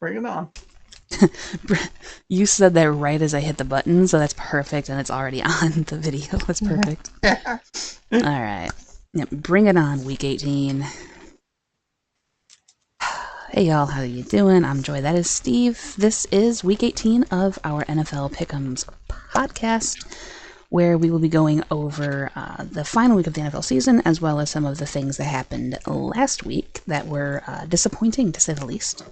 Bring it on. You said that right as I hit the button, so that's perfect, and it's already on the video. That's perfect. All right. Yep, bring it on, Week 18. Hey y'all, how you doing? I'm Joy. That is Steve. This is Week 18 of our NFL Pickems podcast, where we will be going over the final week of the NFL season, as well as some of the things that happened last week that were disappointing, to say the least.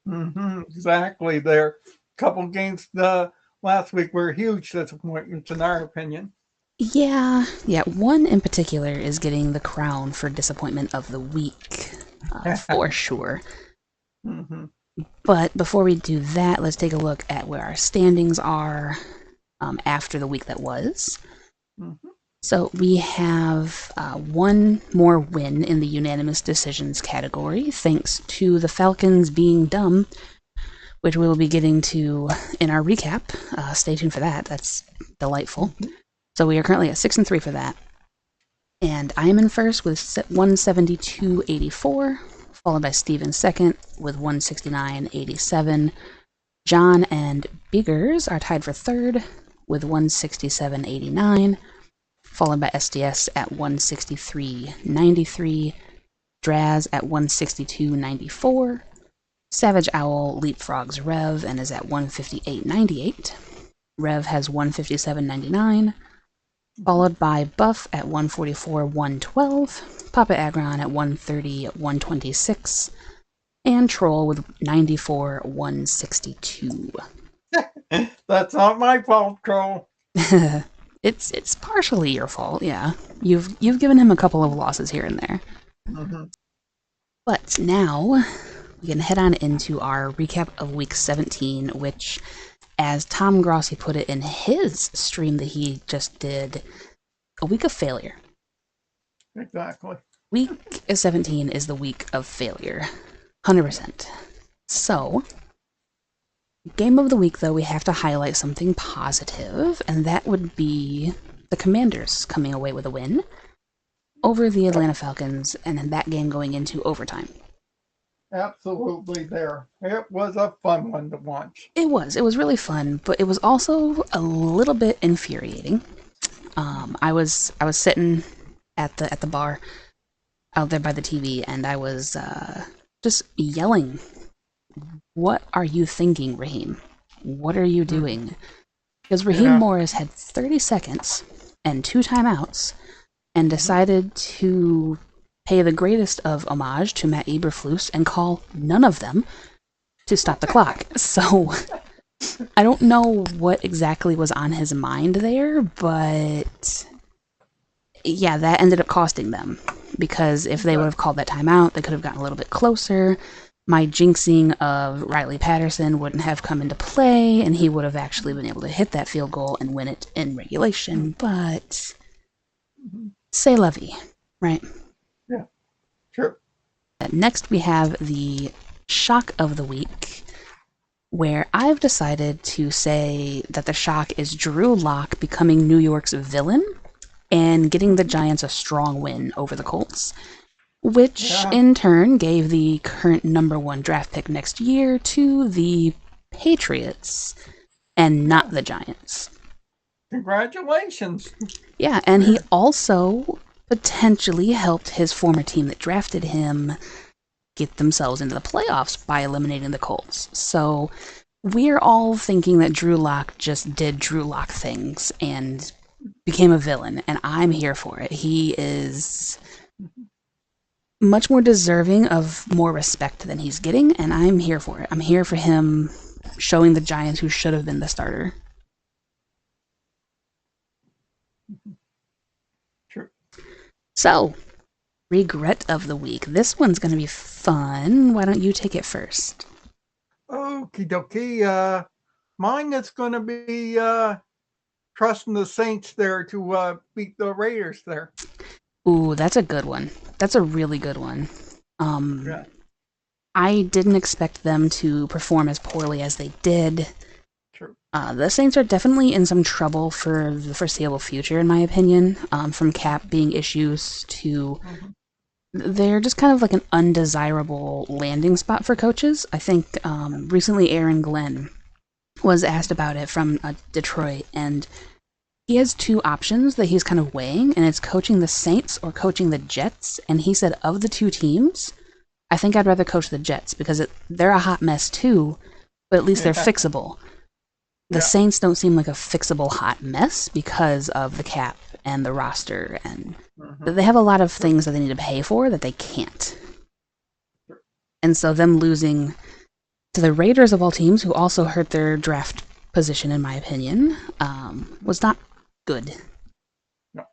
Exactly. There, a couple games last week were huge disappointments in our opinion. Yeah. One in particular is getting the crown for disappointment of the week, for sure. But before we do that, let's take a look at where our standings are after the week that was. So we have one more win in the unanimous decisions category, thanks to the Falcons being dumb, which we will be getting to in our recap. Stay tuned for that. That's delightful. So we are currently at 6-3 for that. And I am in first with 172.84, followed by Steve in second with 169.87. John and Biggers are tied for third with 167.89. Followed by SDS at 163.93, Draz at 162.94, Savage Owl leapfrogs Rev and is at 158.98. Rev has 157.99, followed by Buff at 144.112, Papa Agron at 130.126, and Troll with 94.162. That's not my fault, Troll. It's partially your fault, yeah. You've given him a couple of losses here and there. But now we can head on into our recap of Week 17, which, as Tom Grossi put it in his stream that he just did, a week of failure. Exactly. Week 17 is the week of failure. 100%. So, game of the week, though, we have to highlight something positive, and that would be the Commanders coming away with a win over the Atlanta Falcons, and then that game going into overtime. Absolutely there. It was a fun one to watch. It was really fun, but it was also a little bit infuriating. I was sitting at the bar out there by the TV, and I was just yelling, "What are you thinking, Raheem? What are you doing?" Because Raheem Morris had 30 seconds and 2 timeouts and decided to pay the greatest of homage to Matt Eberflus and call none of them to stop the clock. So I don't know what exactly was on his mind there, but yeah, that ended up costing them. Because if they would have called that timeout, they could have gotten a little bit closer. My jinxing of Riley Patterson wouldn't have come into play, and he would have actually been able to hit that field goal and win it in regulation. But c'est la vie, right? Yeah, sure. Next, we have the shock of the week, where I've decided to say that the shock is Drew Lock becoming New York's villain and getting the Giants a strong win over the Colts, which in turn gave the current #1 draft pick next year to the Patriots and not the Giants. Congratulations. Yeah, and he also potentially helped his former team that drafted him get themselves into the playoffs by eliminating the Colts. So we're all thinking that Drew Lock just did Drew Lock things and became a villain, and I'm here for it. He is much more deserving of more respect than he's getting, and I'm here for it. I'm here for him showing the Giants who should have been the starter. True. So, regret of the week. This one's going to be fun. Why don't you take it first? Okie dokie. Mine is going to be trusting the Saints there to beat the Raiders there. Ooh, that's a good one. That's a really good one. I didn't expect them to perform as poorly as they did. True. The Saints are definitely in some trouble for the foreseeable future, in my opinion, from cap being issues to they're just kind of like an undesirable landing spot for coaches. I think recently Aaron Glenn was asked about it from Detroit, and he has two options that he's kind of weighing, and it's coaching the Saints or coaching the Jets. And he said, of the two teams, I think I'd rather coach the Jets because they're a hot mess too, but at least they're fixable. The Saints don't seem like a fixable hot mess because of the cap and the roster, and they have a lot of things that they need to pay for that they can't. And so them losing to the Raiders of all teams, who also hurt their draft position, in my opinion, was not good. No,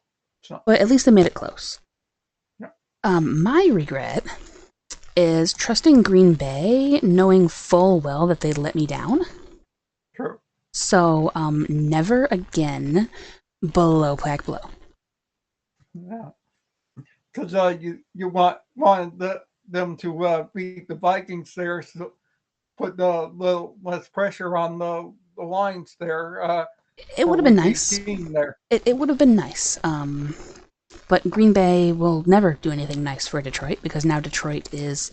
it's not. But at least they made it close. No. My regret is trusting Green Bay, knowing full well that they'd let me down. True. So, never again below Pack Blow. Yeah. Because you wanted them to beat the Vikings there, so put the little less pressure on the lines there. It would have been nice. It would have been nice. But Green Bay will never do anything nice for Detroit because now Detroit is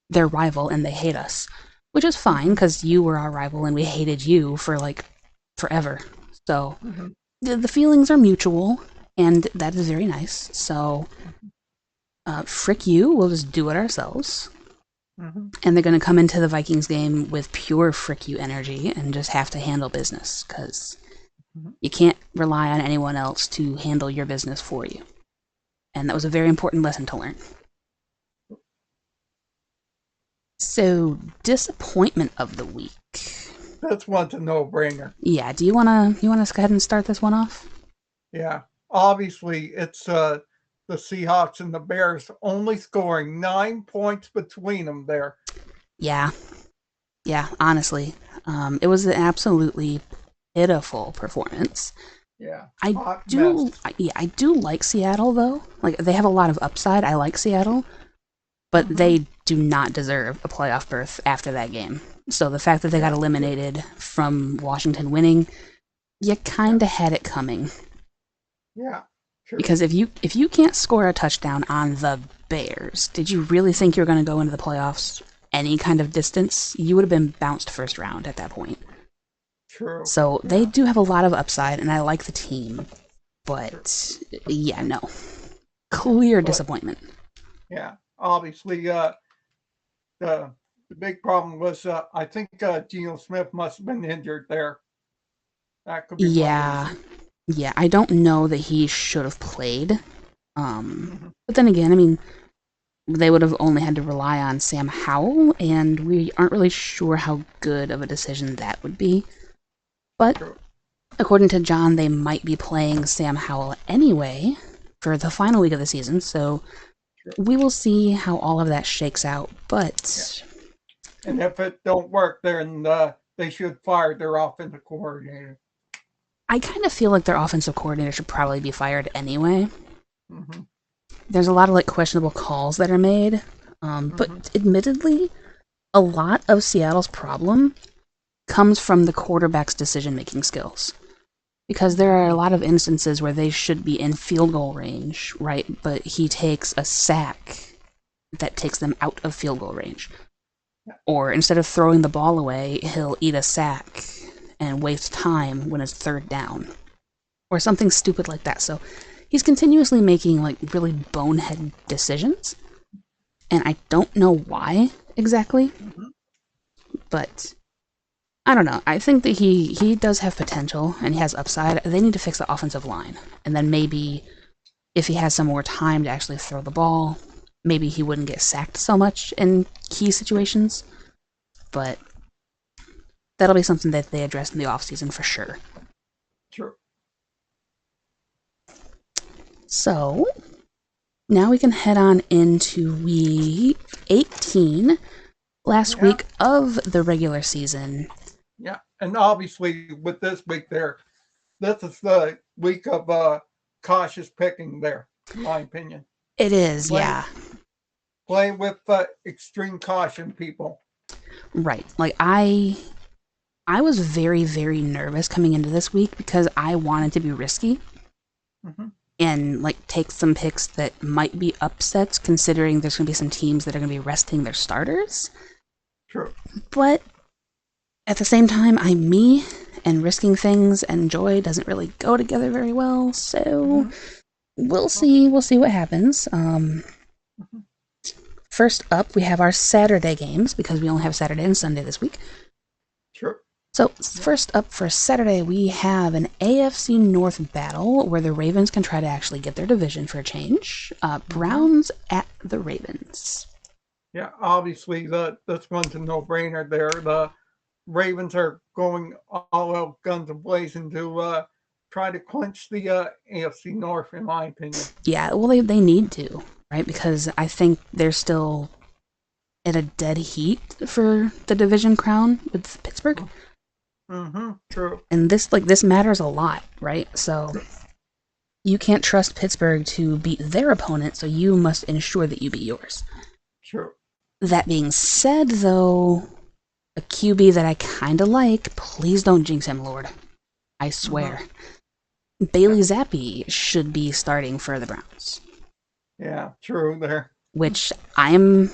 their rival and they hate us, which is fine because you were our rival and we hated you for like forever. So the feelings are mutual and that is very nice. So frick you, we'll just do it ourselves. And they're going to come into the Vikings game with pure frick you energy and just have to handle business because you can't rely on anyone else to handle your business for you. And that was a very important lesson to learn. So, disappointment of the week. That's one's a no-brainer. Yeah, do you wanna go ahead and start this one off? Yeah, obviously it's the Seahawks and the Bears only scoring 9 points between them there. Yeah, honestly, it was an absolutely pitiful performance. Yeah, I do like Seattle though. Like they have a lot of upside. I like Seattle, but they do not deserve a playoff berth after that game. So the fact that they got eliminated from Washington winning, you kind of had it coming. Yeah, sure. Because if you can't score a touchdown on the Bears, did you really think you were going to go into the playoffs any kind of distance? You would have been bounced first round at that point. True. So they do have a lot of upside, and I like the team, but no, clear disappointment. Yeah, obviously, the big problem was I think Geno Smith must have been injured there. That could be yeah. I don't know that he should have played, but then again, I mean, they would have only had to rely on Sam Howell, and we aren't really sure how good of a decision that would be. But according to John, they might be playing Sam Howell anyway for the final week of the season, so we will see how all of that shakes out. But and if it don't work, then they should fire their offensive coordinator. I kind of feel like their offensive coordinator should probably be fired anyway. There's a lot of like questionable calls that are made, but admittedly, a lot of Seattle's problem comes from the quarterback's decision-making skills. Because there are a lot of instances where they should be in field goal range, right? But he takes a sack that takes them out of field goal range. Or instead of throwing the ball away, he'll eat a sack and waste time when it's third down. Or something stupid like that. So he's continuously making like really bonehead decisions. And I don't know why exactly. But I don't know. I think that he does have potential and he has upside. They need to fix the offensive line. And then maybe if he has some more time to actually throw the ball, maybe he wouldn't get sacked so much in key situations. But that'll be something that they address in the offseason for sure. Sure. So now we can head on into week 18, last week of the regular season. Yeah, and obviously with this week there, this is the week of cautious picking there, in my opinion. It is, Play with extreme caution, people. Right. Like I was very, very nervous coming into this week because I wanted to be risky. and like take some picks that might be upsets, considering there's going to be some teams that are going to be resting their starters. True. But at the same time, I'm me, and risking things and joy doesn't really go together very well. So we'll see. We'll see what happens. First up, we have our Saturday games, because we only have Saturday and Sunday this week. Sure. So first up for Saturday, we have an AFC North battle where the Ravens can try to actually get their division for a change. Browns at the Ravens. Yeah, obviously this one's a no-brainer there. The Ravens are going all out guns blazing to try to clinch the AFC North, in my opinion. Yeah, well, they need to, right? Because I think they're still in a dead heat for the division crown with Pittsburgh. True. And this matters a lot, right? So you can't trust Pittsburgh to beat their opponent, so you must ensure that you beat yours. True. That being said, though, a QB that I kind of like, please don't jinx him, Lord. I swear. Bailey Zappi should be starting for the Browns. Yeah, true there. Which I'm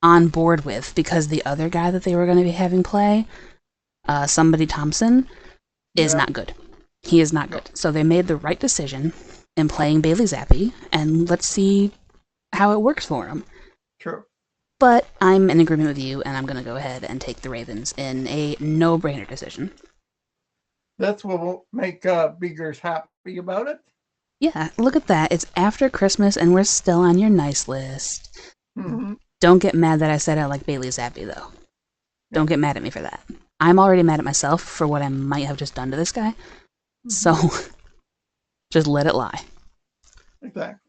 on board with, because the other guy that they were going to be having play, somebody Thompson, is not good. He is not good. So they made the right decision in playing Bailey Zappi, and let's see how it works for him. True. But I'm in agreement with you, and I'm going to go ahead and take the Ravens in a no-brainer decision. That's what will make Beegers happy about it. Yeah, look at that. It's after Christmas, and we're still on your nice list. Don't get mad that I said I like Bailey Zappi, though. Don't get mad at me for that. I'm already mad at myself for what I might have just done to this guy. So, just let it lie. Exactly.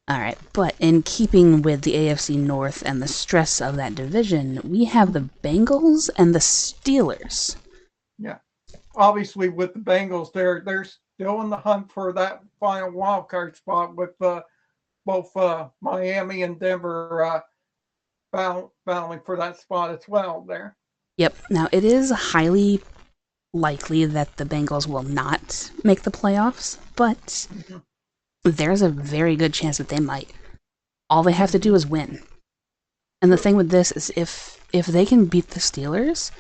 All right, but in keeping with the AFC North and the stress of that division, we have the Bengals and the Steelers. Yeah. Obviously, with the Bengals, they're still in the hunt for that final wild card spot, with both Miami and Denver battling for that spot as well there. Yep. Now, it is highly likely that the Bengals will not make the playoffs, but there's a very good chance that they might. All they have to do is win. And the thing with this is if they can beat the Steelers,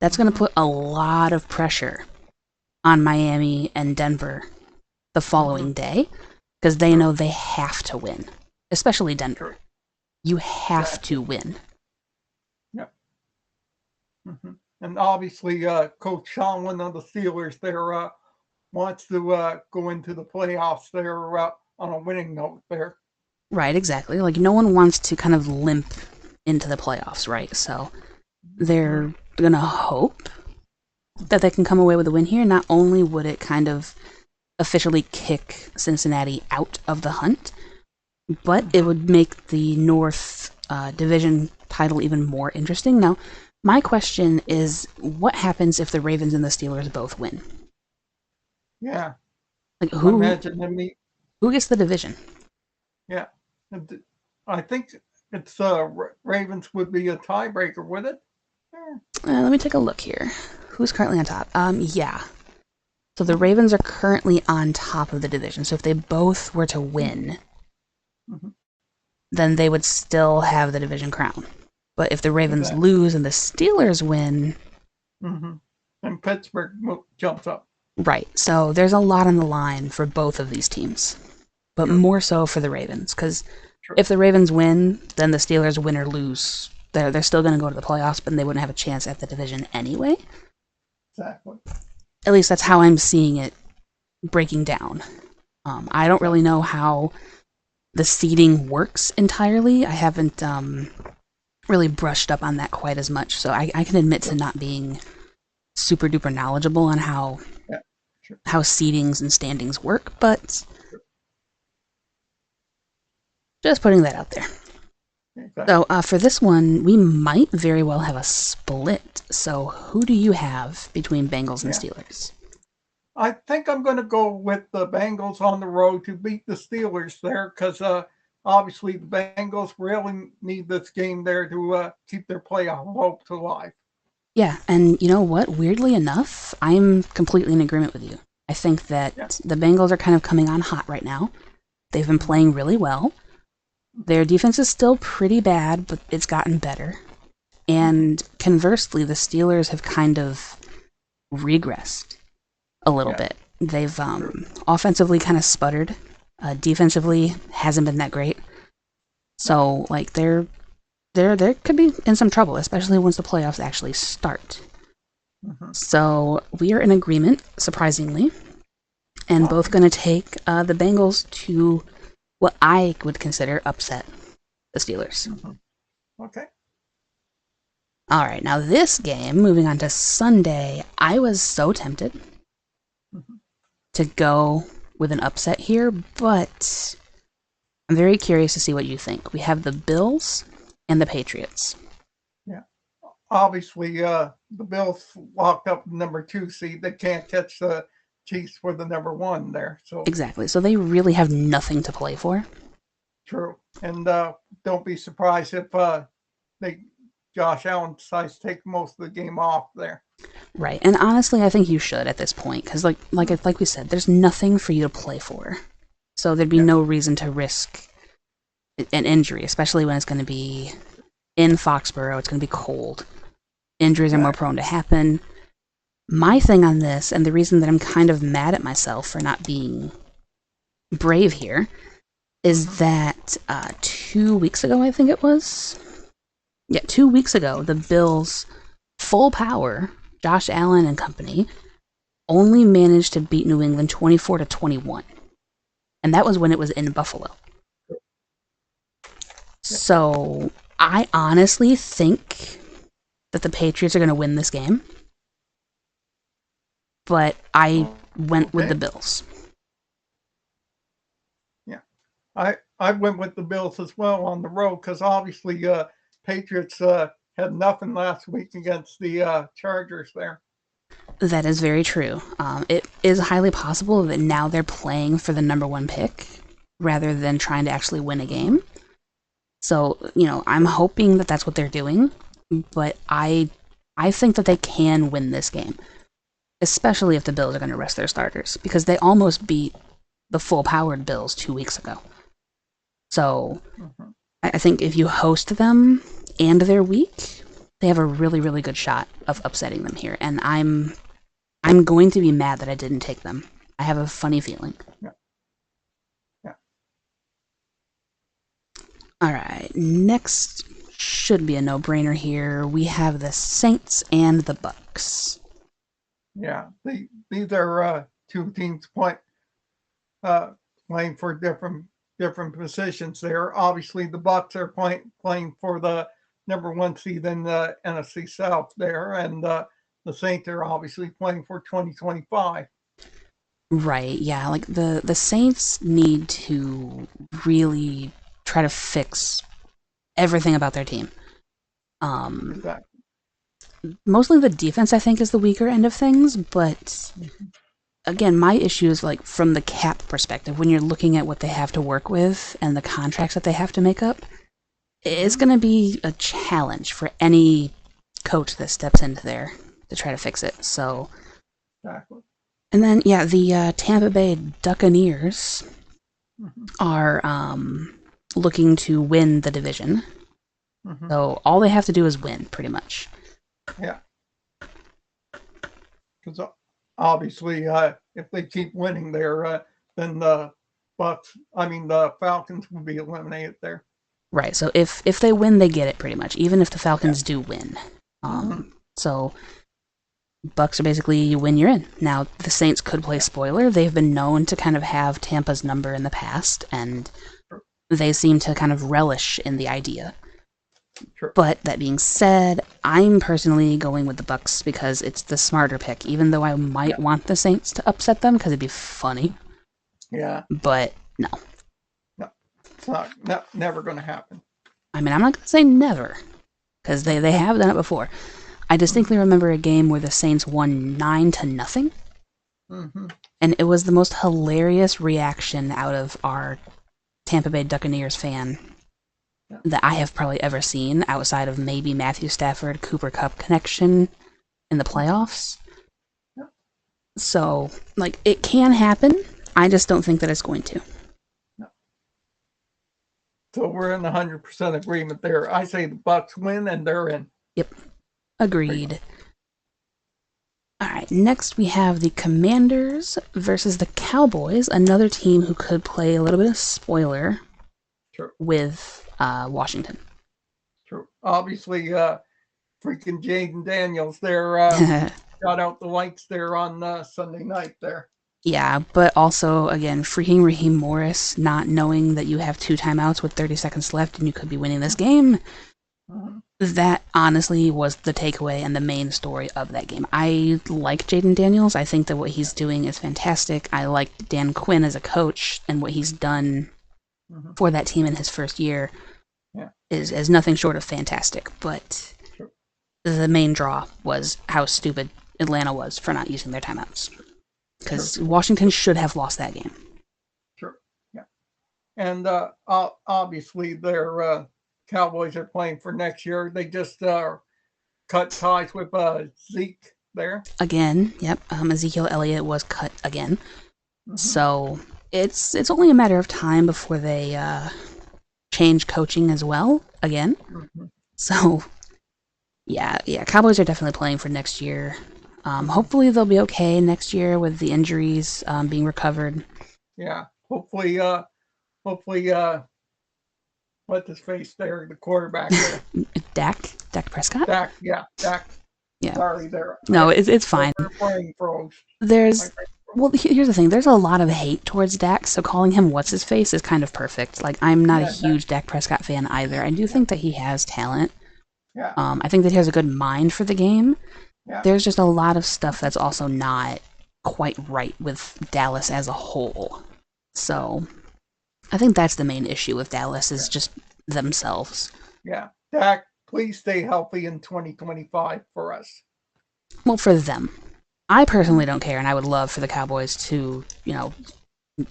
that's going to put a lot of pressure on Miami and Denver the following day, because they know they have to win, especially Denver. You have to win. Yep. And obviously, Coach Shanlin of the Steelers there wants to go into the playoffs there on a winning note there. Right, exactly. Like, no one wants to kind of limp into the playoffs, right? So they're going to hope that they can come away with a win here. Not only would it kind of officially kick Cincinnati out of the hunt, but it would make the North division title even more interesting. Now, my question is, what happens if the Ravens and the Steelers both win? Yeah. Like, who gets the division? Yeah. I think it's Ravens would be a tiebreaker with it. Let me take a look here. Who's currently on top? Yeah. So the Ravens are currently on top of the division. So if they both were to win, then they would still have the division crown. But if the Ravens lose and the Steelers win, and Pittsburgh jumps up. Right. So there's a lot on the line for both of these teams, but more so for the Ravens, because if the Ravens win, then the Steelers win or lose, they're still going to go to the playoffs, but they wouldn't have a chance at the division anyway. Exactly. At least that's how I'm seeing it breaking down. I don't really know how the seeding works entirely. I haven't really brushed up on that quite as much, so I can admit to not being super duper knowledgeable on how seedings and standings work, but just putting that out there. So for this one, we might very well have a split. So who do you have between Bengals and Steelers? I think I'm going to go with the Bengals on the road to beat the Steelers there, because obviously the Bengals really need this game there to keep their playoff hopes alive. Yeah, and you know what? Weirdly enough, I'm completely in agreement with you. I think that Yeah. the Bengals are kind of coming on hot right now. They've been playing really well. Their defense is still pretty bad, but it's gotten better. And conversely, the Steelers have kind of regressed a little bit. They've offensively kind of sputtered. Defensively hasn't been that great. So like they're could be in some trouble, especially once the playoffs actually start. So we are in agreement, surprisingly, and both going to take the Bengals to what I would consider upset the Steelers. Okay. All right, now this game, moving on to Sunday, I was so tempted to go with an upset here, but I'm very curious to see what you think. We have the Bills and the Patriots. Yeah. Obviously, the Bills locked up the number 2 seed. They can't catch the Chiefs for the number 1 there. So Exactly. So they really have nothing to play for. true. And don't be surprised if Josh Allen decides to take most of the game off there. Right. And honestly, I think you should at this point because, like we said, there's nothing for you to play for. So there'd be no reason to risk an injury, especially when it's going to be in Foxborough. It's going to be cold. Injuries are more prone to happen. My thing on this, and the reason that I'm kind of mad at myself for not being brave here, is that 2 weeks ago, I think it was. Yeah, 2 weeks ago, the Bills, full power, Josh Allen and company, only managed to beat New England 24-21. And that was when it was in Buffalo. So I honestly think that the Patriots are going to win this game. But I went with the Bills. Yeah. I went with the Bills as well on the road because obviously Patriots had nothing last week against the Chargers there. That is very true. It is highly possible that now they're playing for the number 1 pick rather than trying to actually win a game. So, I'm hoping that that's what they're doing, but I think that they can win this game, especially if the Bills are going to rest their starters, because they almost beat the full-powered Bills 2 weeks ago. So, I think if you host them and they're weak, they have a really, really good shot of upsetting them here, and I'm going to be mad that I didn't take them. I have a funny feeling. Yeah. All right, next should be a no-brainer here. We have the Saints and the Bucks. Yeah, these are 2 teams playing for different positions there. Obviously, the Bucks are playing for the number 1 seed in the NFC South there, and the Saints are obviously playing for 2025. Right, yeah, like the Saints need to really try to fix everything about their team. Exactly. Mostly the defense, I think, is the weaker end of things, but again, my issue is like from the cap perspective, when you're looking at what they have to work with and the contracts that they have to make up, it's going to be a challenge for any coach that steps into there to try to fix it. So, Exactly. and then the Tampa Bay Buccaneers are looking to win the division. So all they have to do is win, pretty much. Yeah. Because obviously, if they keep winning there, then the Falcons will be eliminated there. Right. So if they win, they get it pretty much. Even if the Falcons do win. So Bucks are basically, you win, you're in. Now the Saints could play spoiler. They've been known to kind of have Tampa's number in the past, and they seem to kind of relish in the idea. Sure. But that being said, I'm personally going with the Bucks because it's the smarter pick, even though I might want the Saints to upset them because it'd be funny. Yeah. But no. No. It's never going to happen. I mean, I'm not going to say never because they have done it before. I distinctly remember a game where the Saints won 9-0. And it was the most hilarious reaction out of our Tampa Bay Buccaneers fan that I have probably ever seen outside of maybe Matthew Stafford, Cooper Kupp connection in the playoffs. So, like, it can happen. I just don't think that it's going to. No. So we're in 100% agreement there. I say the Bucks win and they're in. Yep. Agreed. All right, next we have the Commanders versus the Cowboys, another team who could play a little bit of spoiler with Washington. True. Obviously, freaking Jaden Daniels there got out the lights there on Sunday night there. Yeah, but also, again, freaking Raheem Morris, not knowing that you have 2 timeouts with 30 seconds left and you could be winning this game. That honestly was the takeaway and the main story of that game. I like Jaden Daniels. I think that what he's doing is fantastic. I like Dan Quinn as a coach, and what he's done for that team in his first year is nothing short of fantastic. But the main draw was how stupid Atlanta was for not using their timeouts. Because Washington should have lost that game. Sure. Yeah. And obviously their Cowboys are playing for next year. They just cut ties with Zeke there. Again, yep. Ezekiel Elliott was cut again. So it's only a matter of time before they change coaching as well again. So yeah, Cowboys are definitely playing for next year. Hopefully they'll be okay next year with the injuries being recovered. Yeah, hopefully, what's his face there, the quarterback there. Dak Prescott? Dak. Yeah. Sorry there. No, it's fine. Here's the thing. There's a lot of hate towards Dak, so calling him what's-his-face is kind of perfect. Like, I'm not a huge Dak Prescott fan either. I do think that he has talent. Yeah. I think that he has a good mind for the game. Yeah. There's just a lot of stuff that's also not quite right with Dallas as a whole. So, I think that's the main issue with Dallas is just themselves. Yeah. Dak, please stay healthy in 2025 for us. Well, for them. I personally don't care, and I would love for the Cowboys to,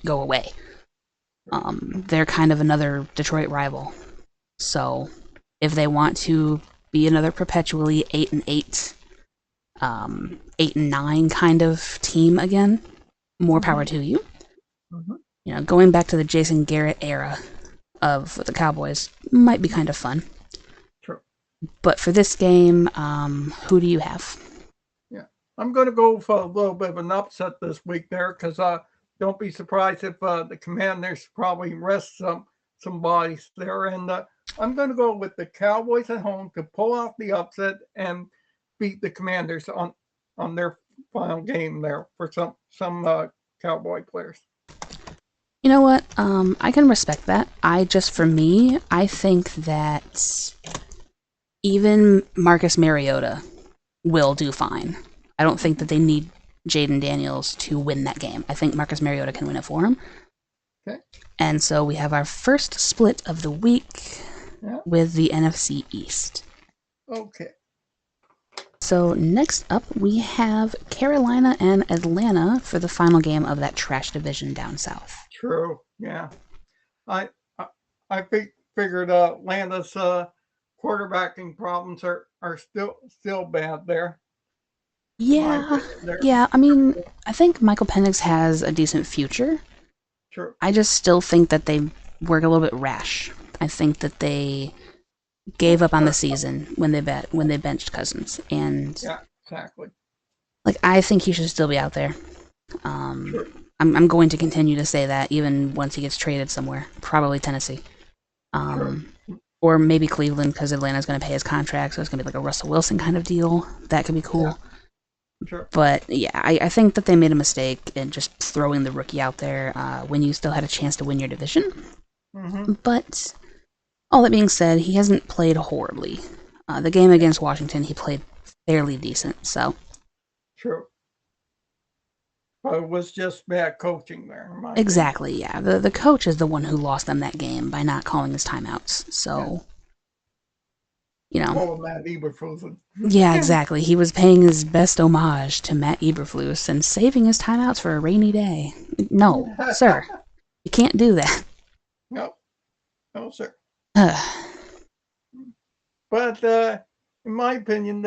go away. They're kind of another Detroit rival. So, if they want to be another perpetually 8-8, 8-9 kind of team again, more power to you. Going back to the Jason Garrett era of the Cowboys might be kind of fun. True. But for this game, who do you have? Yeah, I'm going to go for a little bit of an upset this week there because don't be surprised if the Commanders probably rest some bodies there. And I'm going to go with the Cowboys at home to pull off the upset and beat the Commanders on their final game there for some Cowboy players. You know what? I can respect that. For me, I think that even Marcus Mariota will do fine. I don't think that they need Jaden Daniels to win that game. I think Marcus Mariota can win it for him. Okay. And so we have our first split of the week with the NFC East. Okay. So next up, we have Carolina and Atlanta for the final game of that trash division down south. True. Yeah. I figured Atlanta's quarterbacking problems are still bad there. Yeah. I mean, I think Michael Penix has a decent future. True. I just still think that they were a little bit rash. I think that they gave up on the season when they benched Cousins, and yeah, exactly. Like, I think he should still be out there. Sure. I'm going to continue to say that even once he gets traded somewhere, probably Tennessee, or maybe Cleveland because Atlanta's going to pay his contract, so it's going to be like a Russell Wilson kind of deal. That could be cool. Yeah. Sure. But yeah, I think that they made a mistake in just throwing the rookie out there when you still had a chance to win your division. But all that being said, he hasn't played horribly. The game against Washington, he played fairly decent. So true. But it was just bad coaching there. Exactly. Yeah, the coach is the one who lost them that game by not calling his timeouts. So. Well, Matt Eberflus. Yeah, exactly. He was paying his best homage to Matt Eberflus and saving his timeouts for a rainy day. No, sir. You can't do that. No, sir. But in my opinion,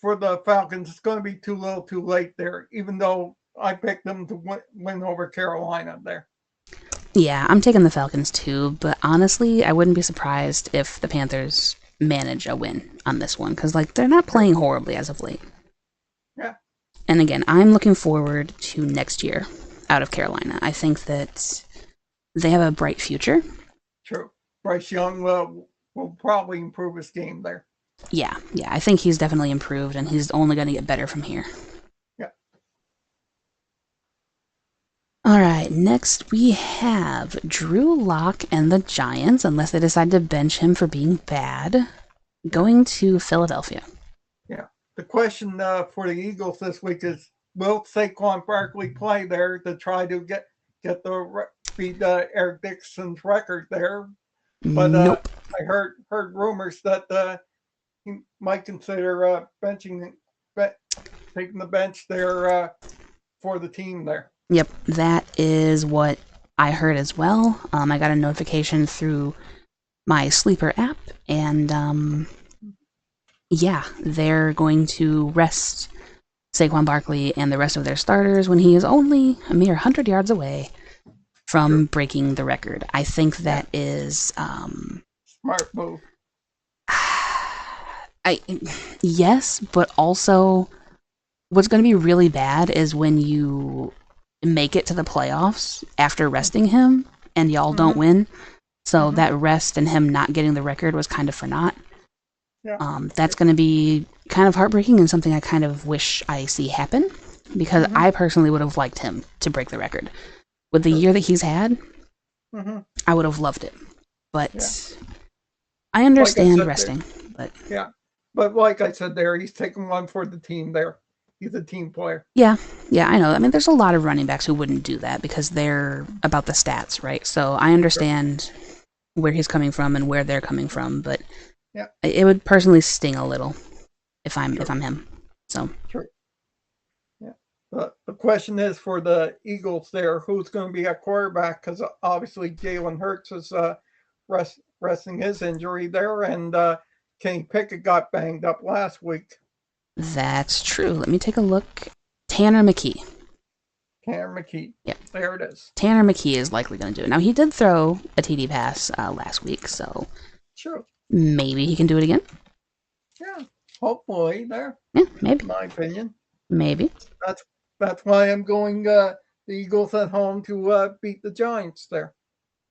for the Falcons, it's going to be too little, too late there. Even though I picked them to win over Carolina there. Yeah, I'm taking the Falcons too, but honestly, I wouldn't be surprised if the Panthers manage a win on this one because, like, they're not playing horribly as of late. Yeah. And again, I'm looking forward to next year out of Carolina. I think that they have a bright future. True. Bryce Young will probably improve his game there. Yeah, I think he's definitely improved, and he's only going to get better from here. Yeah. All right, next we have Drew Lock and the Giants, unless they decide to bench him for being bad, going to Philadelphia. Yeah. The question for the Eagles this week is, will Saquon Barkley play there to try to beat Eric Dixon's record there? But nope. I heard rumors that he might consider taking the bench there for the team there. Yep, that is what I heard as well. I got a notification through my Sleeper app, and yeah, they're going to rest Saquon Barkley and the rest of their starters when he is only a mere 100 yards away from breaking the record. I think that is smart move. Yes, but also what's going to be really bad is when you make it to the playoffs after resting him and y'all don't win. So that rest and him not getting the record was kind of for naught. Yeah. That's going to be kind of heartbreaking and something I kind of wish I see happen because I personally would have liked him to break the record. With the year that he's had, I would have loved it. But I understand resting. But like I said there, he's taking one for the team there. He's a team player. Yeah, I know. I mean, there's a lot of running backs who wouldn't do that because they're about the stats, right? So I understand where he's coming from and where they're coming from, but it would personally sting a little if I'm him. So True. Yeah. The question is for the Eagles there, who's going to be a quarterback? Because obviously Jalen Hurts is resting his injury there, and Kenny Pickett got banged up last week. That's true. Let me take a look. Tanner McKee. Yep. There it is. Tanner McKee is likely going to do it. Now, he did throw a TD pass last week, so true. Maybe he can do it again. Yeah, hopefully there. Yeah, maybe. In my opinion. Maybe. That's why I'm going the Eagles at home to beat the Giants there.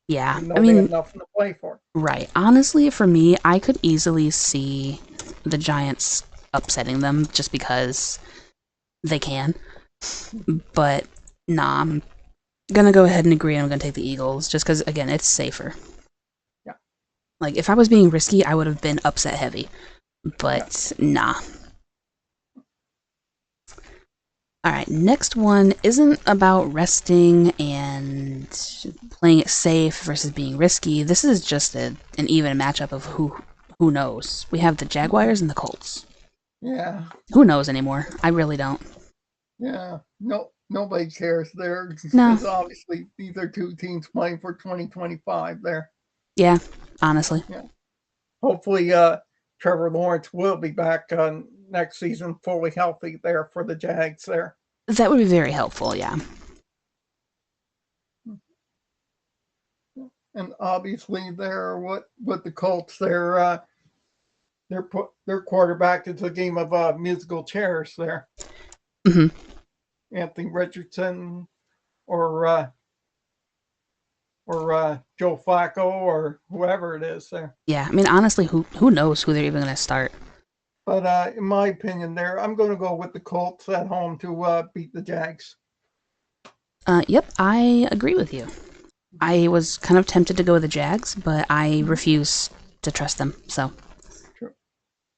Yeah, I mean, they have nothing to play for. Right. Honestly, for me, I could easily see the Giants upsetting them just because they can. But nah, I'm gonna go ahead and agree. I'm gonna take the Eagles just because, again, it's safer. Yeah. Like if I was being risky, I would have been upset heavy. But nah. All right, next one isn't about resting and playing it safe versus being risky. This is just an even matchup of who knows. We have the Jaguars and the Colts. Yeah. Who knows anymore? I really don't. Yeah. No, nobody cares there. No. Because obviously these are two teams playing for 2025 there. Yeah, honestly. Yeah. Hopefully Trevor Lawrence will be back next season fully healthy there for the Jags there. That would be very helpful, yeah. And obviously there what the Colts their quarterback is a game of musical chairs there. Mm-hmm. Anthony Richardson or Joe Flacco or whoever it is there. Yeah, I mean, honestly, who knows who they're even going to start. But in my opinion there, I'm going to go with the Colts at home to beat the Jags. Yep, I agree with you. I was kind of tempted to go with the Jags, but I refuse to trust them, so. Sure.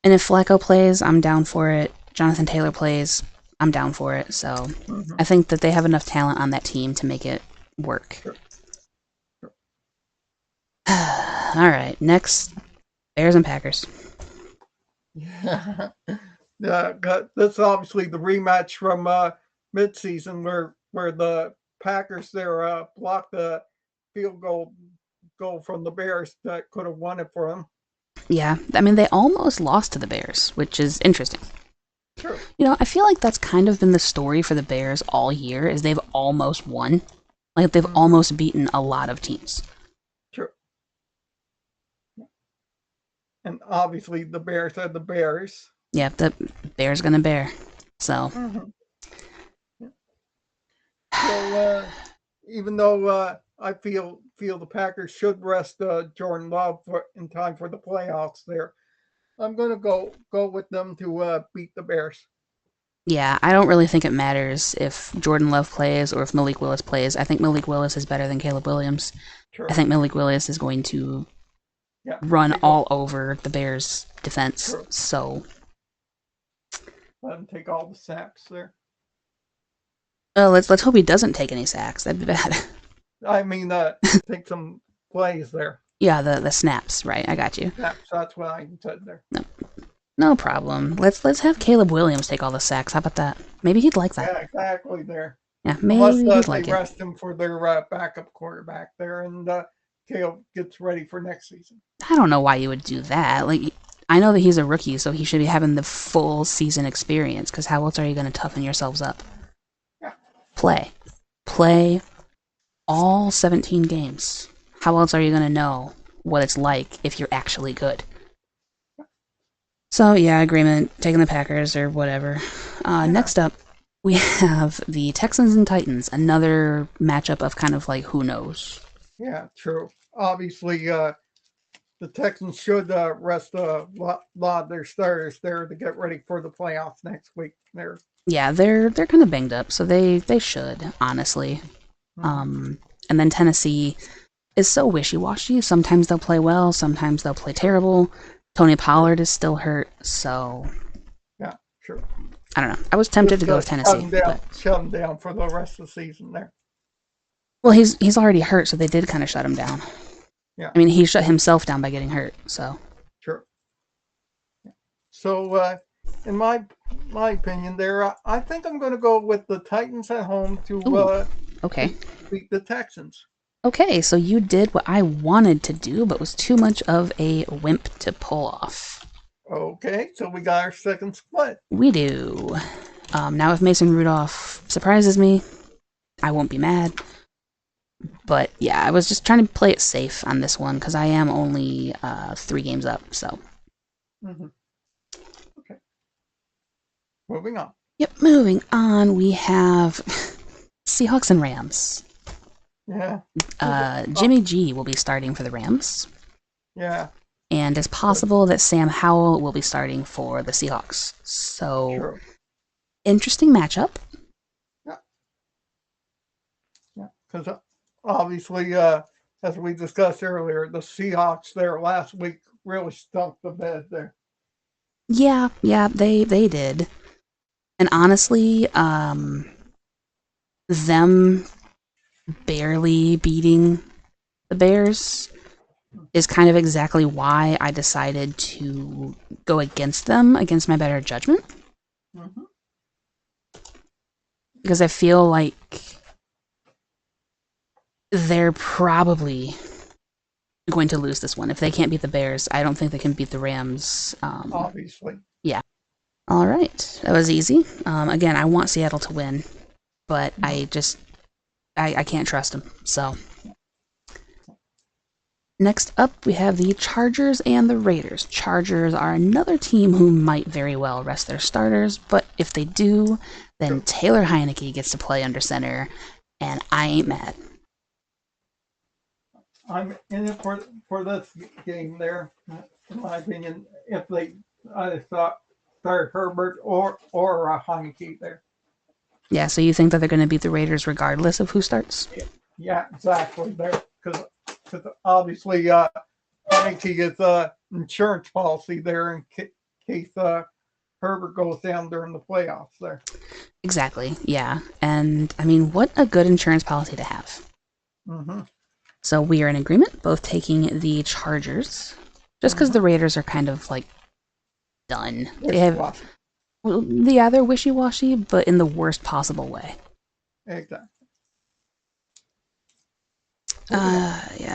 And if Flacco plays, I'm down for it. Jonathan Taylor plays, I'm down for it, so. I think that they have enough talent on that team to make it work. Sure. All right, next, Bears and Packers. Yeah, that's obviously the rematch from midseason where the Packers there blocked the field goal from the Bears that could have won it for them. Yeah, I mean, they almost lost to the Bears, which is interesting. You know, I feel like that's kind of been the story for the Bears all year, is they've almost won. Like, they've almost beaten a lot of teams. True. And obviously, the Bears are the Bears. Yeah, the Bears gonna bear. So. So, even though I feel the Packers should rest Jordan Love in time for the playoffs, there, I'm gonna go with them to beat the Bears. Yeah, I don't really think it matters if Jordan Love plays or if Malik Willis plays. I think Malik Willis is better than Caleb Williams. True. I think Malik Willis is going to run all over the Bears' defense. True. So let him take all the sacks there. let's hope he doesn't take any sacks. That'd be bad. I mean, take some plays there. Yeah, the snaps, right? I got you. Snaps, that's what I said there. No problem. Let's have Caleb Williams take all the sacks. How about that? Maybe he'd like that. Yeah, exactly there. Yeah, maybe he'd like they it. rest him for their backup quarterback there, and Caleb gets ready for next season. I don't know why you would do that. Like, I know that he's a rookie, so he should be having the full season experience, because how else are you going to toughen yourselves up? Yeah. Play all 17 games. How else are you going to know what it's like if you're actually good? So, yeah, agreement. Taking the Packers or whatever. Next up, we have the Texans and Titans. Another matchup of kind of like who knows. Yeah, true. Obviously, the Texans should rest a lot of their starters there to get ready for the playoffs next week. Yeah, they're kind of banged up, so they should, honestly. And then Tennessee is so wishy-washy. Sometimes they'll play well, sometimes they'll play terrible. Tony Pollard is still hurt, so yeah, sure. I don't know. I was tempted to go with Tennessee. Shut him down for the rest of the season there. Well, he's already hurt, so they did kind of shut him down. Yeah. I mean, he shut himself down by getting hurt, so. Sure. So, in my opinion there, I think I'm going to go with the Titans at home to beat the Texans. Okay, so you did what I wanted to do, but was too much of a wimp to pull off. Okay, so we got our second split. We do. Now, if Mason Rudolph surprises me, I won't be mad. But yeah, I was just trying to play it safe on this one because I am only 3 games up, so. Okay. Moving on. Yep, moving on, we have Seahawks and Rams. Yeah. Jimmy G will be starting for the Rams. Yeah. And it's possible that Sam Howell will be starting for the Seahawks. So, interesting matchup. Yeah. Yeah, because obviously, as we discussed earlier, the Seahawks there last week really stunk the bed there. Yeah, they did. And honestly, them barely beating the Bears is kind of exactly why I decided to go against them, against my better judgment. Because I feel like they're probably going to lose this one. If they can't beat the Bears, I don't think they can beat the Rams. Obviously. Yeah. All right. That was easy. Again, I want Seattle to win, but I can't trust them. So next up, we have the Chargers and the Raiders. Chargers are another team who might very well rest their starters, but if they do, then Taylor Heineke gets to play under center, and I ain't mad. I'm in it for this game there, in my opinion, if they either start Herbert or Heineke there. Yeah, so you think that they're going to beat the Raiders regardless of who starts? Yeah, exactly. There, because obviously Heineke is insurance policy there in case Herbert goes down during the playoffs there. Exactly, yeah. And, I mean, what a good insurance policy to have. So we are in agreement, both taking the Chargers, just because the Raiders are kind of, like, done. They're wishy-washy, but in the worst possible way. Exactly.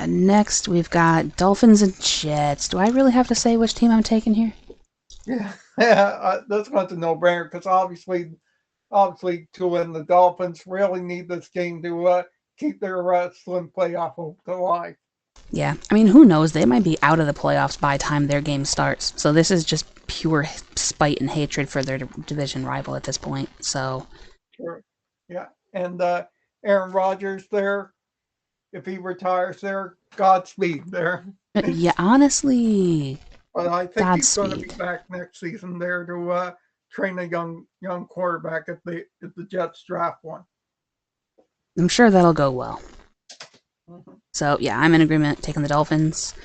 Next we've got Dolphins and Jets. Do I really have to say which team I'm taking here? Yeah, that's not a no-brainer because obviously, to win the Dolphins really need this game to keep their slim playoff hope alive. Yeah, I mean, who knows? They might be out of the playoffs by the time their game starts. So this is just pure spite and hatred for their division rival at this point. So Sure. Yeah, and Aaron Rodgers there, if he retires there, Godspeed there. yeah, honestly, But I think he's going to be Godspeed. back next season there to train a young quarterback if the Jets draft one. I'm sure that'll go well. Mm-hmm. So yeah, I'm in agreement taking the Dolphins.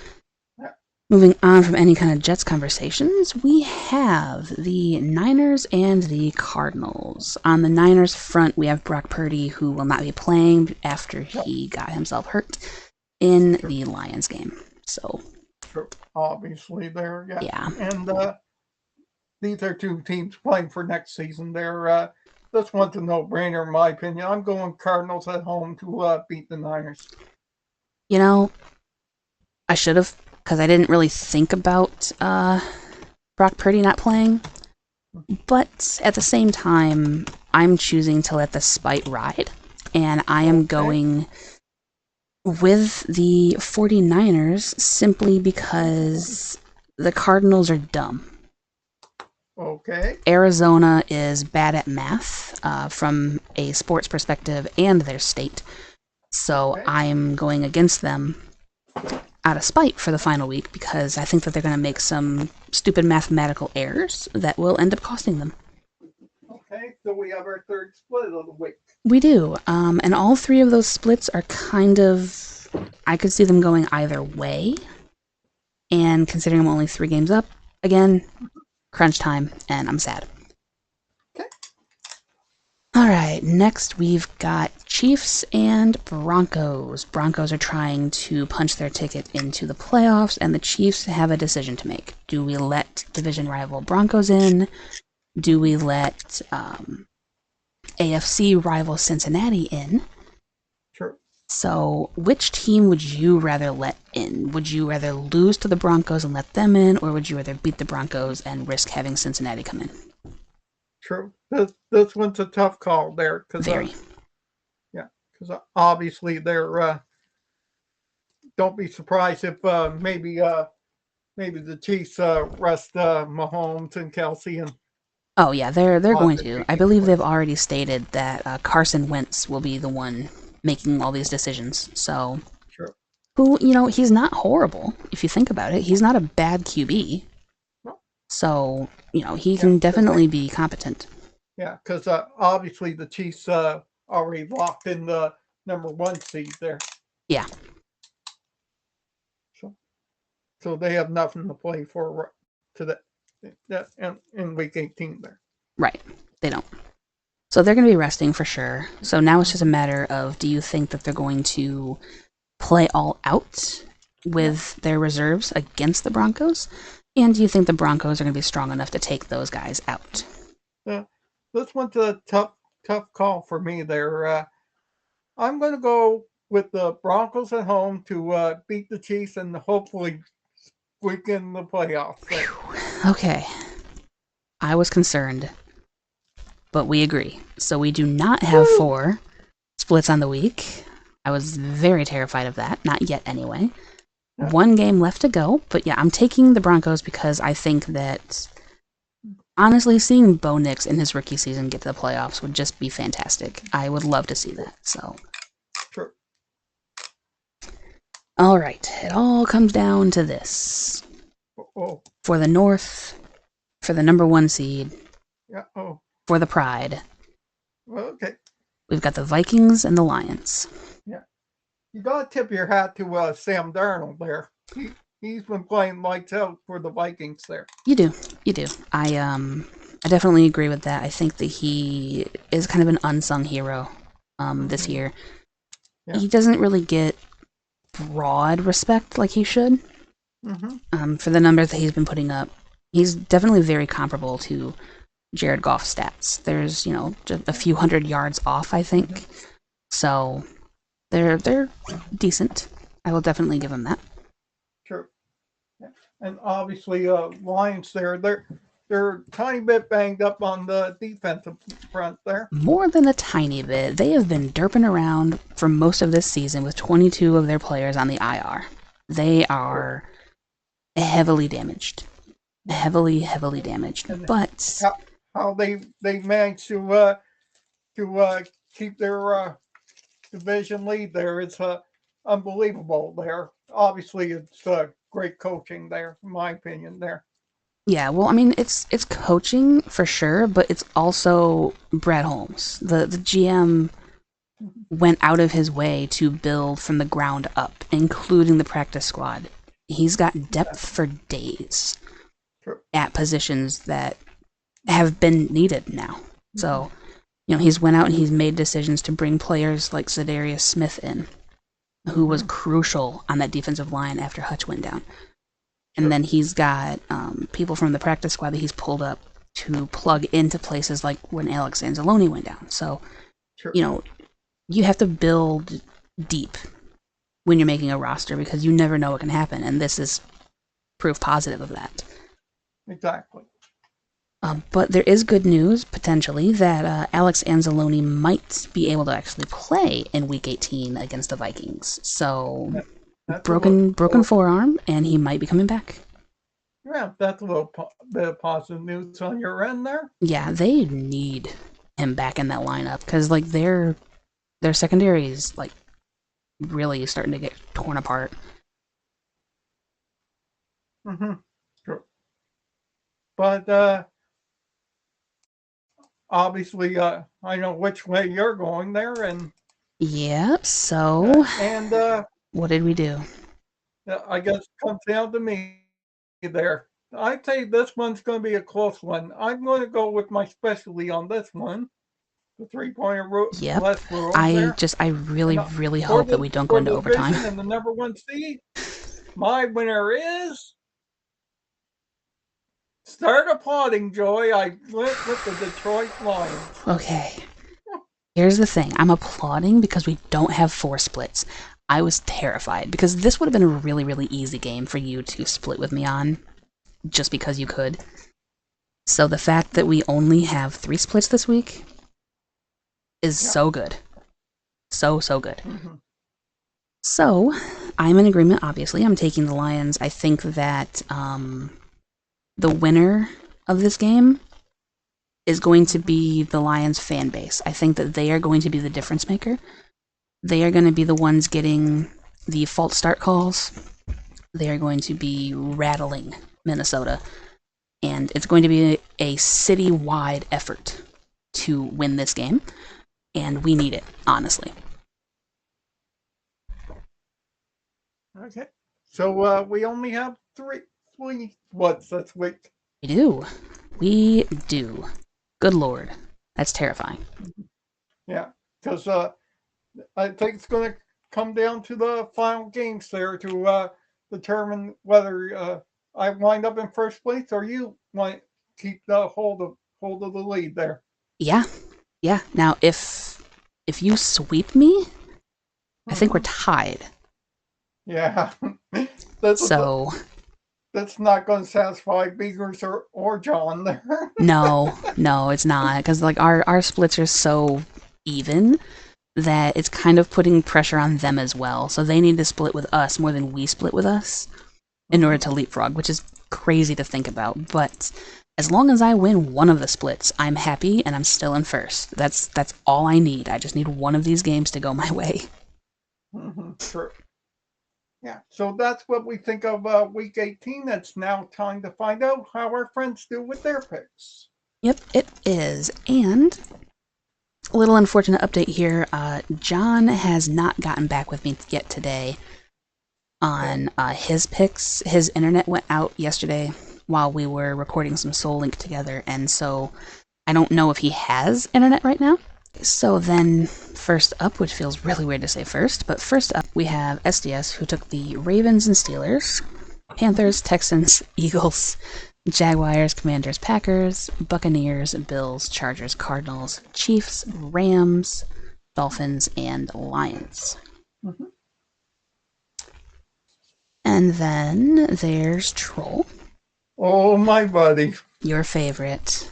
Yeah. Moving on from any kind of Jets conversations, we have the Niners and the Cardinals. On the Niners front, we have Brock Purdy, who will not be playing after he got himself hurt in the Lions game. So, Obviously, there, yeah. Yeah. And these are two teams playing for next season. This one's a no-brainer in my opinion. I'm going Cardinals at home to beat the Niners. You know, I should have, because I didn't really think about Brock Purdy not playing. But at the same time, I'm choosing to let the spite ride. And I am going with the 49ers simply because the Cardinals are dumb. Okay. Arizona is bad at math from a sports perspective and their state. So I'm going against them out of spite for the final week because I think that they're going to make some stupid mathematical errors that will end up costing them. Okay, so we have our third split of the week. We do. And all three of those splits are kind of, I could see them going either way. And considering I'm only 3 games up, again, crunch time, and I'm sad. Okay. All right, next we've got Chiefs and Broncos. Broncos are trying to punch their ticket into the playoffs, and the Chiefs have a decision to make. Do we let division rival Broncos in? Do we let AFC rival Cincinnati in? Sure. So, which team would you rather let in? Would you rather lose to the Broncos and let them in, or would you rather beat the Broncos and risk having Cincinnati come in? True. This one's a tough call there. Very. Because obviously they're. Don't be surprised if maybe the Chiefs rest Mahomes and Kelsey and. Oh yeah, they're going to. I believe they've already stated that Carson Wentz will be the one making all these decisions. So, sure. Who, he's not horrible if you think about it. He's not a bad QB. No. So, he can definitely be competent. Yeah, because obviously the Chiefs already locked in the number 1 seed there. Yeah. So they have nothing to play for to that in week 18 there. Right. They don't. So they're going to be resting for sure. So now it's just a matter of, do you think that they're going to play all out with their reserves against the Broncos? And do you think the Broncos are going to be strong enough to take those guys out? This one's a tough call for me there. I'm going to go with the Broncos at home to beat the Chiefs and hopefully weaken the playoffs. So. Okay. I was concerned, but we agree. So we do not have 4 splits on the week. I was very terrified of that. Not yet, anyway. 1 game left to go, but yeah, I'm taking the Broncos because I think that, honestly, seeing Bo Nix in his rookie season get to the playoffs would just be fantastic. I would love to see that, so. Sure. All right, it all comes down to this. For the North, for the number 1 seed, for the Pride. Okay. We've got the Vikings and the Lions. Yeah. You got to tip your hat to Sam Darnold there. He's been playing lights out for the Vikings there. You do. I definitely agree with that. I think that he is kind of an unsung hero this year. Yeah. He doesn't really get broad respect like he should. For the numbers that he's been putting up. He's definitely very comparable to Jared Goff's stats. There's, just a few hundred yards off, I think. So they're decent. I will definitely give him that. Sure. Yeah. And obviously, Lions there, they're a tiny bit banged up on the defensive front there. More than a tiny bit. They have been derping around for most of this season with 22 of their players on the IR. They are heavily damaged. Heavily damaged. And But how they managed to keep their division lead there is unbelievable there. Obviously, it's great coaching there, in my opinion there. yeah, well, I mean, it's coaching for sure, but it's also Brad Holmes. The GM went out of his way to build from the ground up, including the practice squad. He's got depth for days at positions that have been needed now. So, he's went out and he's made decisions to bring players like Zadarius Smith in, who was crucial on that defensive line after Hutch went down. And then he's got people from the practice squad that he's pulled up to plug into places like when Alex Anzalone went down. So, you have to build deep when you're making a roster because you never know what can happen. And this is proof positive of that. Exactly. But there is good news, potentially, that Alex Anzalone might be able to actually play in Week 18 against the Vikings. So, broken forearm, and he might be coming back. Yeah, that's a little bit of positive news on your end there. Yeah, they need him back in that lineup because, like, their secondary is like really starting to get torn apart. Sure. But obviously, I know which way you're going there, and Yep. So, and what did we do? I guess it comes down to me there. I'd say this one's going to be a close one. I'm going to go with my specialty on this one. The 3-pointer Yep. less rules I there. really hope that we don't go into overtime. And the number one seed, my winner is. Start applauding, Joy. I went with the Detroit Lions. Okay. Here's the thing. I'm applauding because we don't have 4 splits. I was terrified because this would have been a really, really easy game for you to split with me on just because you could. So the fact that we only have 3 splits this week is so good. So good. So, I'm in agreement, obviously. I'm taking the Lions. I think that the winner of this game is going to be the Lions fan base. I think that they are going to be the difference maker. They are going to be the ones getting the false start calls. They are going to be rattling Minnesota. And it's going to be a city-wide effort to win this game. And we need it, honestly. Okay. So we only have three splits this week. We do. Good Lord. That's terrifying. Yeah, because I think it's going to come down to the final games there to determine whether I wind up in first place or you might keep the hold of the lead there. Yeah. Now, if you sweep me, I think we're tied. Yeah. That's not going to satisfy Beegers or John there. No, it's not. Because like our splits are so even that it's kind of putting pressure on them as well. So they need to split with us more than we split with us in order to leapfrog, which is crazy to think about. But as long as I win one of the splits, I'm happy and I'm still in first. That's all I need. I just need one of these games to go my way. Sure. Yeah, so that's what we think of Week 18. It's now time to find out how our friends do with their picks. Yep, it is. And a little unfortunate update here. John has not gotten back with me yet today on his picks. His internet went out yesterday while we were recording some Soul Link together, and so I don't know if he has internet right now. So then, first up, which feels really weird to say first, but first up we have SDS, who took the Ravens and Steelers, Panthers, Texans, Eagles, Jaguars, Commanders, Packers, Buccaneers, Bills, Chargers, Cardinals, Chiefs, Rams, Dolphins, and Lions. And then there's Troll. Oh, my buddy. Your favorite.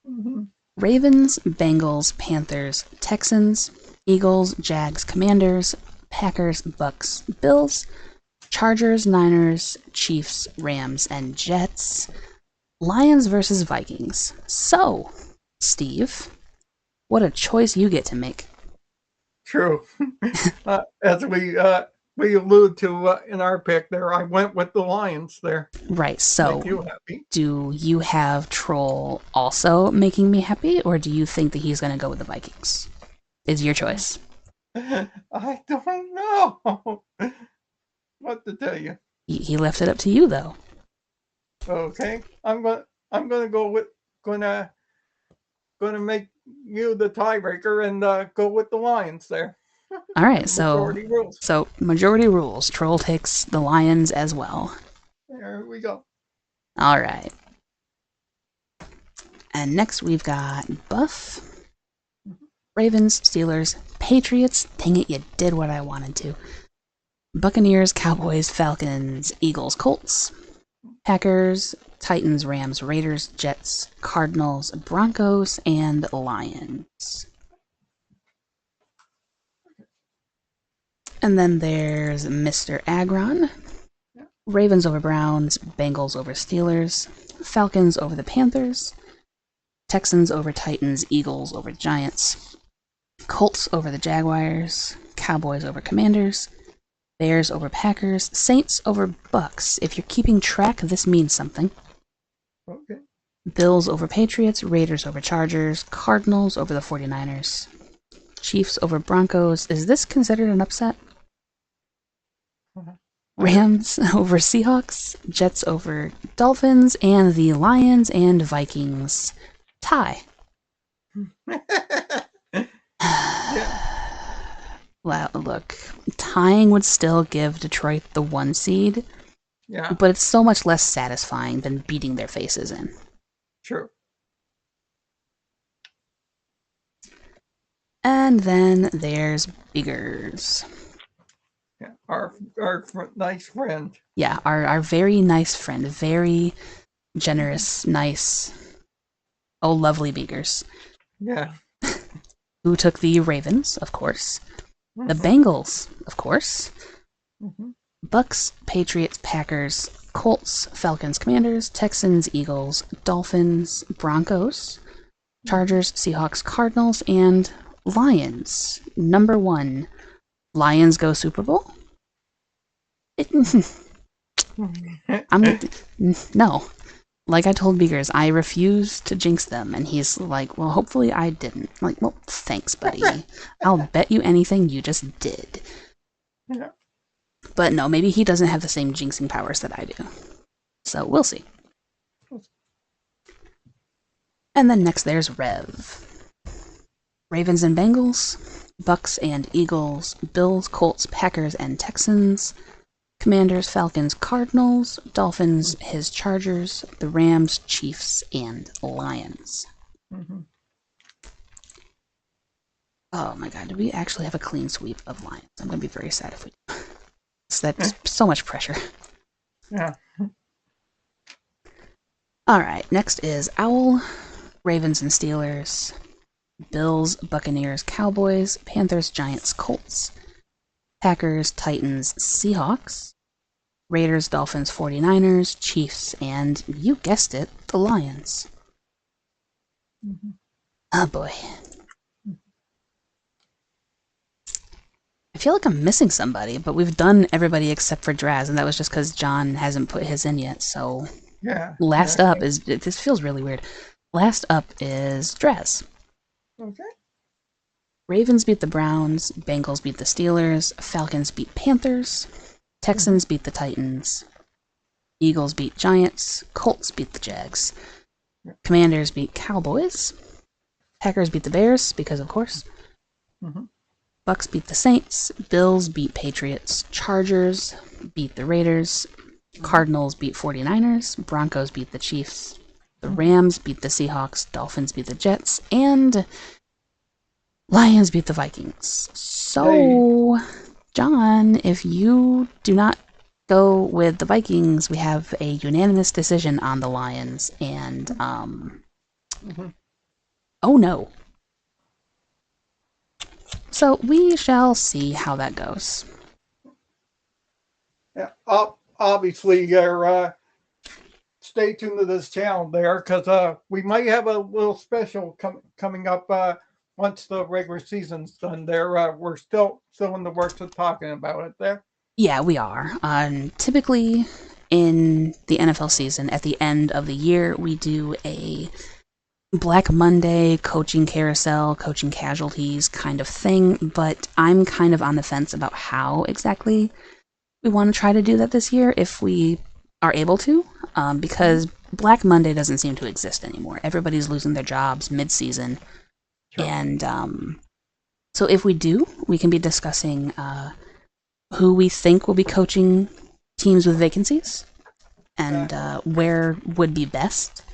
Mhm. Ravens, Bengals, Panthers, Texans, Eagles, Jags, Commanders, Packers, Bucks, Bills, Chargers, Niners, Chiefs, Rams, and Jets. Lions versus Vikings. So, Steve, what a choice you get to make. True. As we allude to in our pick there, I went with the Lions there. Right, Make you so happy. do you have Troll also making me happy, or do you think that he's going to go with the Vikings? It's your choice. I don't know what to tell you. He left it up to you, though. Okay, I'm gonna gonna make you the tiebreaker and go with the Lions there. All right, Majority rules. so majority rules. Troll takes the Lions as well. There we go. All right. And next we've got Buff, Ravens, Steelers, Patriots. Dang it, you did what I wanted to. Buccaneers, Cowboys, Falcons, Eagles, Colts, Packers, Titans, Rams, Raiders, Jets, Cardinals, Broncos, and Lions. And then there's Mr. Agron. Ravens over Browns, Bengals over Steelers, Falcons over the Panthers, Texans over Titans, Eagles over Giants, Colts over the Jaguars, Cowboys over Commanders, Bears over Packers, Saints over Bucks. If you're keeping track, this means something. Okay. Bills over Patriots, Raiders over Chargers, Cardinals over the 49ers, Chiefs over Broncos. Is this considered an upset? Rams over Seahawks, Jets over Dolphins, and the Lions and Vikings tie. Well, look, tying would still give Detroit the 1 seed, Yeah, but it's so much less satisfying than beating their faces in. true. And then there's Biggers. Yeah, our nice friend. Yeah, our very nice friend, very generous, nice, oh lovely Biggers, Yeah. who took the Ravens, of course, the Mhm. Bengals, of course, Mhm. Bucks, Patriots, Packers, Colts, Falcons, Commanders, Texans, Eagles, Dolphins, Broncos, Chargers, Seahawks, Cardinals, and Lions. Number 1, Lions go Super Bowl? No. Like I told Biggers, I refuse to jinx them, and he's like, well, hopefully I didn't. I'm like, well, thanks, buddy. I'll bet you anything you just did. Yeah. But no, maybe he doesn't have the same jinxing powers that I do. So we'll see. And then next there's Rev. Ravens and Bengals, Bucks and Eagles, Bills, Colts, Packers, and Texans, Commanders, Falcons, Cardinals, Dolphins, his Chargers, the Rams, Chiefs, and Lions. Mhm. Oh my god, did we actually have a clean sweep of Lions? I'm going to be very sad if we do. That's so much pressure. Yeah. Alright, next is Owl, Ravens and Steelers, Bills, Buccaneers, Cowboys, Panthers, Giants, Colts, Packers, Titans, Seahawks, Raiders, Dolphins, 49ers, Chiefs, and, you guessed it, the Lions. Mhm. Oh boy. I feel like I'm missing somebody, but we've done everybody except for Draz, and that was just because John hasn't put his in yet, so... Yeah. Last up is... This feels really weird. Last up is Draz. Okay. Ravens beat the Browns, Bengals beat the Steelers, Falcons beat Panthers, Texans beat the Titans, Eagles beat Giants, Colts beat the Jags, Commanders beat Cowboys, Packers beat the Bears, because of course, Mhm. Bucks beat the Saints, Bills beat Patriots, Chargers beat the Raiders, Cardinals beat 49ers, Broncos beat the Chiefs, the Rams beat the Seahawks, Dolphins beat the Jets, and Lions beat the Vikings. So, John, if you do not go with the Vikings. We have a unanimous decision on the Lions, and oh no. So we shall see how that goes. Yeah, obviously, stay tuned to this channel there because we might have a little special coming up once the regular season's done. There, we're still in the works of talking about it there. Yeah, we are. Typically, in the NFL season, at the end of the year, we do a Black Monday coaching carousel, coaching casualties kind of thing, but I'm kind of on the fence about how exactly we want to try to do that this year, if we are able to, because Black Monday doesn't seem to exist anymore. Everybody's losing their jobs mid-season, sure. And so if we do, we can be discussing who we think will be coaching teams with vacancies, and where would be best,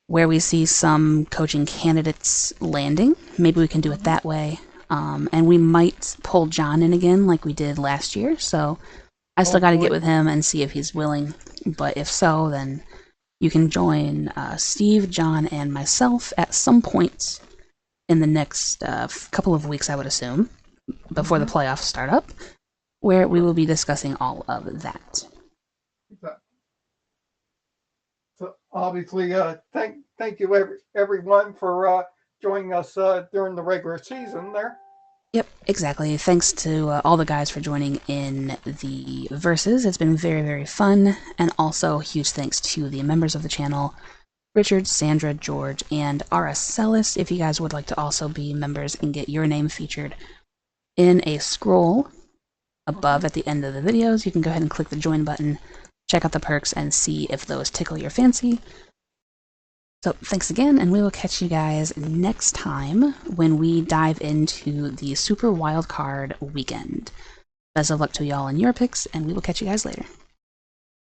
where we see some coaching candidates landing. Maybe we can do it that way. And we might pull John in again like we did last year, so I still got to get with him and see if he's willing. But if so, then you can join Steve, John, and myself at some point in the next couple of weeks, I would assume, before the playoffs start up, where we will be discussing all of that. So obviously, thank you everyone for joining us during the regular season there. Yep, exactly. Thanks to all the guys for joining in the verses. It's been very, very fun. And also, huge thanks to the members of the channel, Richard, Sandra, George, and Aracelis. If you guys would like to also be members and get your name featured in a scroll above at the end of the videos, you can go ahead and click the join button, check out the perks, and see if those tickle your fancy. So thanks again, and we will catch you guys next time when we dive into the Super Wildcard Weekend. Best of luck to y'all in your picks, and we will catch you guys later.